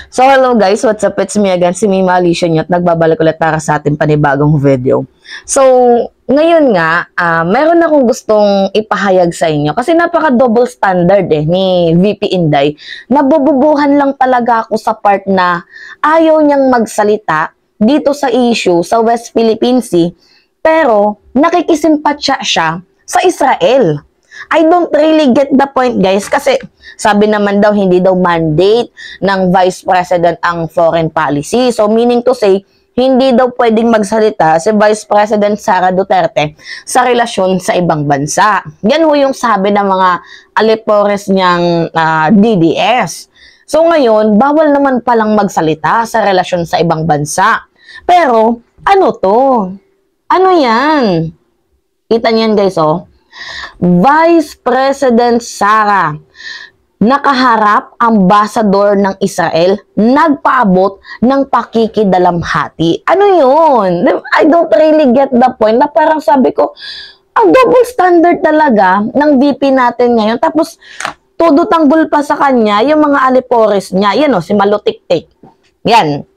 So hello guys, what's up? It's me again, si Mima Alicia at nagbabalik ulit para sa ating panibagong video. So ngayon nga, meron akong gustong ipahayag sa inyo kasi napaka-double standard ni VP Inday. Nabububuhan lang talaga ako sa part na ayaw niyang magsalita dito sa issue sa West Philippine Sea, pero nakikisimpatya siya sa Israel. I don't really get the point guys kasi sabi naman daw hindi daw mandate ng Vice President ang foreign policy. So meaning to say, hindi daw pwedeng magsalita si Vice President Sara Duterte sa relasyon sa ibang bansa. Yan ho yung sabi ng mga alipores niyang DDS. So ngayon, bawal naman palang magsalita sa relasyon sa ibang bansa. Pero ano to? Ano yan? Kita niyan guys oh. Vice President Sara, nakaharap ambassador ng Israel, nagpaabot ng pakikidalamhati. Ano yun? I don't really get the point na parang sabi ko, ang double standard talaga ng VP natin ngayon. Tapos, todo tanggol pa sa kanya yung mga alipores niya. Yan o, si Malutiktik. Yan.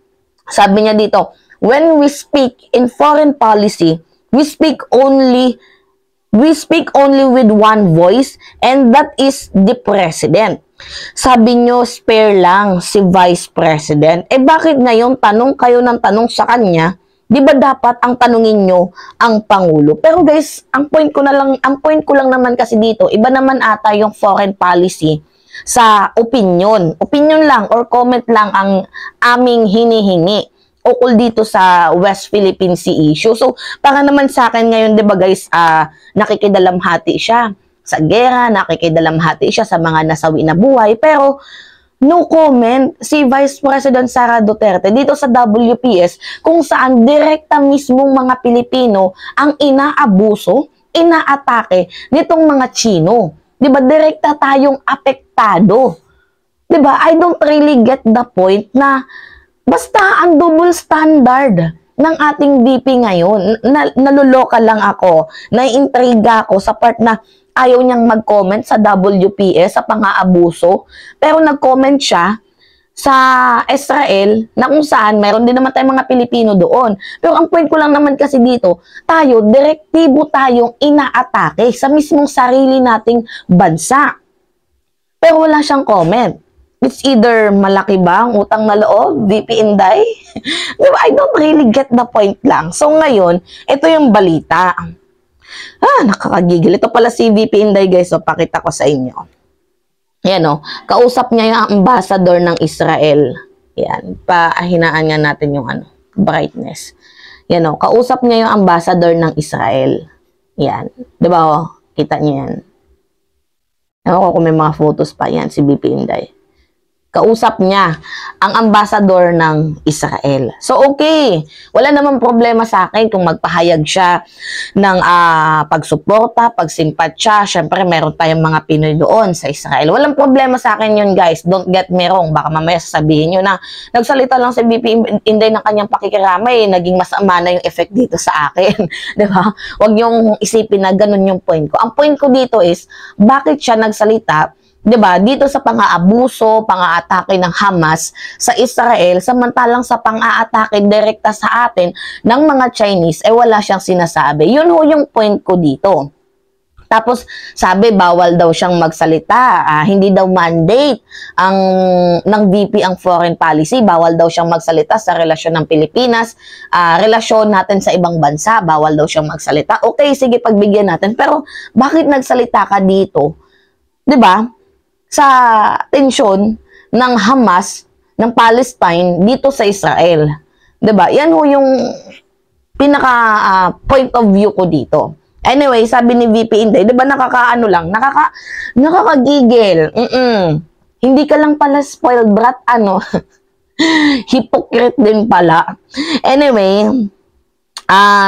Sabi niya dito, when we speak in foreign policy, we speak only with one voice, and that is the President. Sabi nyo, spare lang si Vice President. Eh bakit ngayon tanong kayo ng tanong sa kanya? Di ba dapat ang tanungin nyo ang Pangulo? Pero guys, ang point ko lang naman kasi dito, iba naman ata yung foreign policy sa opinion. Opinion lang or comment lang ang aming hinihingi ukol dito sa West Philippine Sea issue. So, para naman sa akin ngayon, di ba guys, nakikidalamhati siya sa gera, nakikidalamhati siya sa mga nasawi na buhay, pero no comment si Vice President Sara Duterte dito sa WPS kung saan direkta mismong mga Pilipino ang inaabuso, inaatake nitong mga Chino. Di ba, direkta tayong apektado. Di ba, I don't really get the point na basta ang double standard ng ating VP ngayon, naluloka lang ako, naiintriga ako sa part na ayaw niyang mag-comment sa WPS, sa pang-aabuso, pero nag-comment siya sa Israel na kung saan mayroon din naman tayong mga Pilipino doon. Pero ang point ko lang naman kasi dito, tayo, direktibo tayong inaatake sa mismong sarili nating bansa. Pero wala siyang comment. It's either malaki ba ang utang na loob, VP Inday? I don't really get the point lang. So ngayon, ito yung balita. Nakakagigil. Ito pala si VP Inday guys. So pakita ko sa inyo. Yan o. Kausap niya yung ambassador ng Israel. Yan. Pahinaan nga natin yung brightness. Yan o. Kausap niya yung ambassador ng Israel. Yan. Diba o? Kita niyo yan. Ewan ko kung may mga photos pa yan si VP Inday. Kausap niya ang ambassador ng Israel. So, okay. Wala namang problema sa akin kung magpahayag siya ng pagsuporta, pagsimpatya. Siyempre, meron tayong mga Pinoy doon sa Israel. Walang problema sa akin yun, guys. Don't get me wrong. Baka mamaya sasabihin nyo na nagsalita lang si VP Inday ng kanyang pakikiramay. Naging masama na yung effect dito sa akin. Diba? Huwag yung isipin na ganun yung point ko. Ang point ko dito is, bakit siya nagsalita? Diba, dito sa pang-aabuso, pang-aatake ng Hamas sa Israel, samantalang sa pang-aatake direkta sa atin ng mga Chinese, wala siyang sinasabi. Yun ho yung point ko dito. Tapos, sabi, bawal daw siyang magsalita, hindi daw mandate ng VP ang foreign policy, bawal daw siyang magsalita sa relasyon ng Pilipinas, relasyon natin sa ibang bansa, bawal daw siyang magsalita. Okay, sige, pagbigyan natin. Pero, bakit nagsalita ka dito? Diba? Sa tensyon ng Hamas, ng Palestine, dito sa Israel. Diba? Yan ho yung pinaka point of view ko dito. Anyway, sabi ni VP Inday, diba nakakaano lang, nakakagigil. Hindi ka lang pala spoiled brat, hypocrite din pala. Anyway,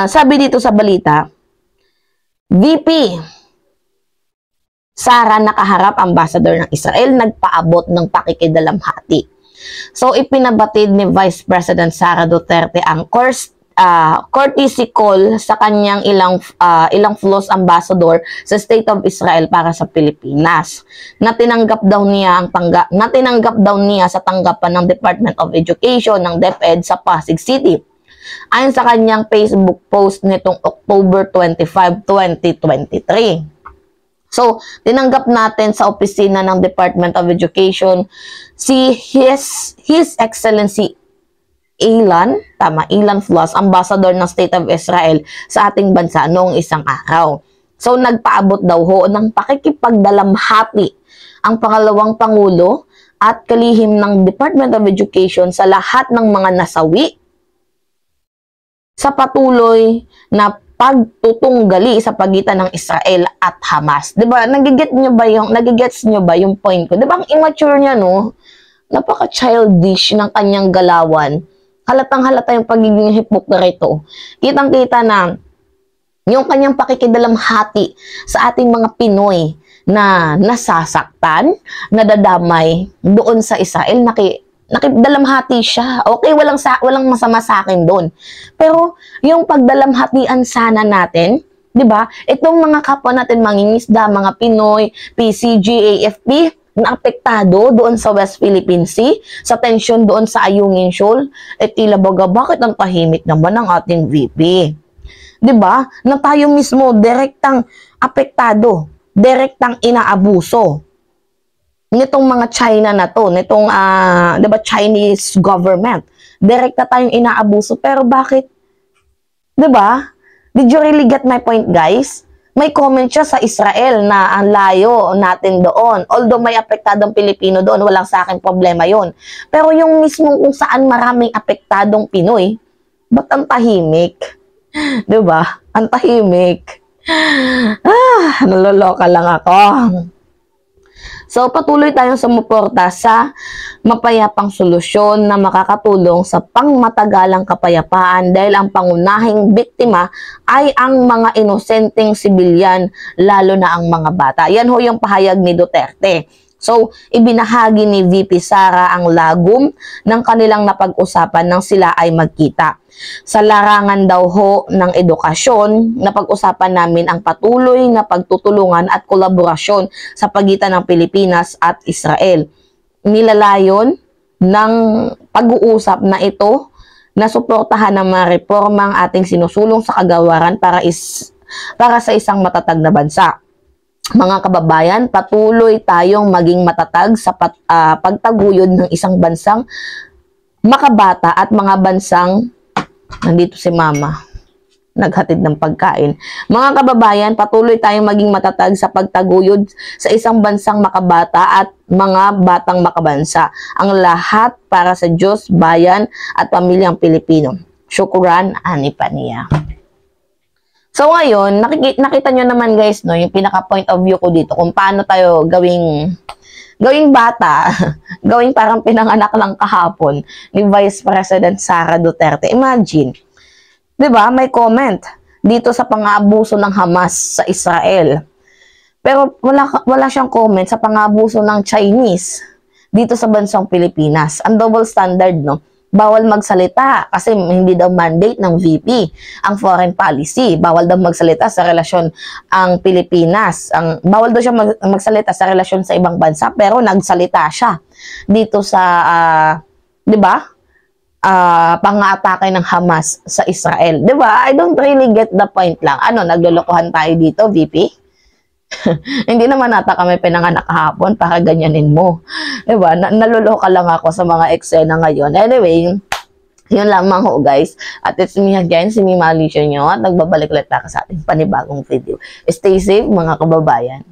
sabi dito sa balita, VP Sara nakaharap ambassador ng Israel, nagpaabot ng pakikidalamhati. So, ipinabatid ni Vice President Sara Duterte ang courtesy call sa kanyang ilang flaws ambassador sa State of Israel para sa Pilipinas. Natinanggap daw niya sa tanggapan ng Department of Education ng DepEd sa Pasig City. Ayon sa kanyang Facebook post nitong October 25, 2023. So, tinanggap natin sa opisina ng Department of Education si His Excellency Ilan Flaws, Ambassador ng State of Israel sa ating bansa noong isang araw. So, nagpaabot daw ho ng pakikipagdalamhati ang pangalawang Pangulo at kalihim ng Department of Education sa lahat ng mga nasawi sa patuloy na pagtutunggali sa pagitan ng Israel at Hamas. 'Di ba? Nagigets niyo ba yung point ko? 'Di ba ang immature niya, no? Napaka-childish ng kanyang galawan. Halatang-halata yung pagiging hipokrito. Kitang-kita na yung kanyang pakikidalamhati sa ating mga Pinoy na nasasaktan, nadadamay doon sa Israel, nakidalamhati siya. Okay, walang masama sa akin doon. Pero yung pagdalamhatian sana natin, 'di ba? Itong mga kapwa natin mangingisda, mga Pinoy, PCG, AFP, na apektado doon sa West Philippine Sea, sa tension doon sa Ayungin Shoal, tila baga bakit ang tahimik naman ng ating VP? 'Di ba? Na tayo mismo direktang apektado, direktang inaabuso nitong mga China na to, nitong 'di ba, Chinese government. Direkta tayong inaabuso, pero bakit? 'Di ba? Did you really get my point, guys? May comment siya sa Israel na ang layo natin doon. Although may apektadong Pilipino doon, walang sa akin problema 'yon. Pero yung mismong kung saan maraming apektadong Pinoy, ba't ang tahimik? 'Di ba? Ang tahimik. Naloloka lang ako. So, patuloy tayong sumuporta sa mapayapang solusyon na makakatulong sa pangmatagalang kapayapaan dahil ang pangunahing biktima ay ang mga inosenteng sibilyan, lalo na ang mga bata. Yan ho yung pahayag ni Duterte. So, ibinahagi ni VP Sara ang lagom ng kanilang napag-usapan nang sila ay magkita. Sa larangan daw ho ng edukasyon, napag-usapan namin ang patuloy na pagtutulungan at kolaborasyon sa pagitan ng Pilipinas at Israel. Nilalayon ng pag-uusap na ito na suportahan ng mga reformang ating sinusulong sa kagawaran para sa isang matatag na bansa. Mga kababayan, patuloy tayong maging matatag sa pagtaguyod ng isang bansang makabata at mga bansang, nandito si Mama, naghatid ng pagkain. Mga kababayan, patuloy tayong maging matatag sa pagtaguyod sa isang bansang makabata at mga batang makabansa. Ang lahat para sa Diyos, bayan at pamilyang Pilipino. Syukran, Ani Pania. So ngayon, nakita nyo naman guys, no, yung pinaka-point of view ko dito kung paano tayo gawing bata, gawing parang pinanganak lang kahapon ni Vice President Sara Duterte. Imagine, 'di ba? May comment dito sa pang-aabuso ng Hamas sa Israel. Pero wala siyang comment sa pang-aabuso ng Chinese dito sa bansang Pilipinas. Ang double standard, no? Bawal magsalita kasi hindi daw mandate ng VP ang foreign policy. Bawal daw magsalita sa relasyon ang Pilipinas. Bawal daw siya magsalita sa relasyon sa ibang bansa, pero nagsalita siya dito sa, 'di ba? Pang-aatake ng Hamas sa Israel. 'Di ba? I don't really get the point lang. Ano, naglolokohan tayo dito, VP? Hindi naman nata kami pinanganak kahapon para ganyanin mo. Diba? Naluloka lang ako sa mga eksena ngayon. Anyway, yun lamang ho guys. At it's me again, si Mima Alicia nyo. At nagbabalik ulit ako sa ating panibagong video. Stay safe mga kababayan.